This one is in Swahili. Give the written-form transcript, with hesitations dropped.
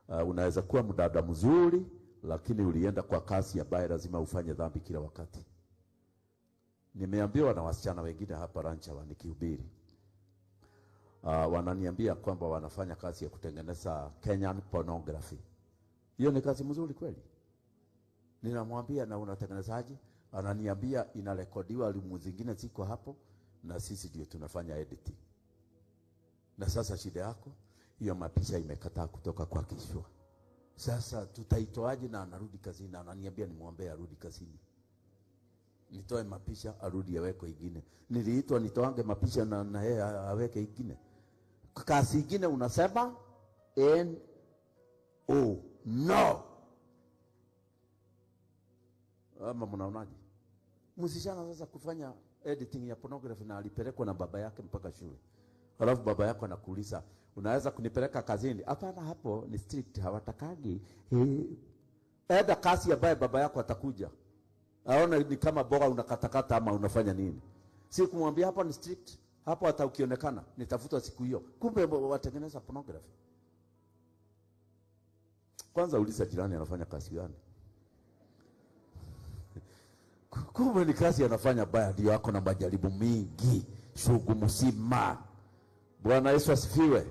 Unaweza kuwa mdada mzuri, lakini ulienda kwa kazi ambayo lazima ufanye dhambi kila wakati. Nimeambiwa na wasichana wengine hapa Rancha nikihubiri. Wananiambia kwamba wanafanya kazi ya kutengeneza Kenyan pornography. Hiyo ni kazi mzuri kweli? Ninamwambia, na unatengenezaje? Ananiambia inarekodiwa, elimu zingine ziko hapo na sisi ndio tunafanya editing. Na sasa shida yako, hiyo mapicha imekataa kutoka kwa kishwa. Sasa tutaitoaje? Na anarudi kazini, na ananiambia nimwambie arudi kazini. Nitoe mapicha arudi aweke ingine. Niliitwa nitoange mapicha na yeye aweke ingine. Kazi ingine unasema no. Ama mnaonaje? Msishana sasa kufanya editing ya pornography na alipelekwa na baba yake mpaka shule. Halafu baba yako anakuuliza, unaweza kunipeleka kazini? Hapana, hapo ni strict, hawatakagi. Eda kazi ambaye baba yako atakuja. Aona ni kama boga unakatakata ama unafanya nini. Si kumwambia hapo ni strict, hapo hata ukionekana nitafuta siku hiyo. Kumbe watengeneza pornography. Kwanza uliza jirani anafanya kazi gani. Kumbe ni kazi anafanya baya, ndio yako na majaribu mingi, shughuli mzima. Bwana Yesu asifiwe.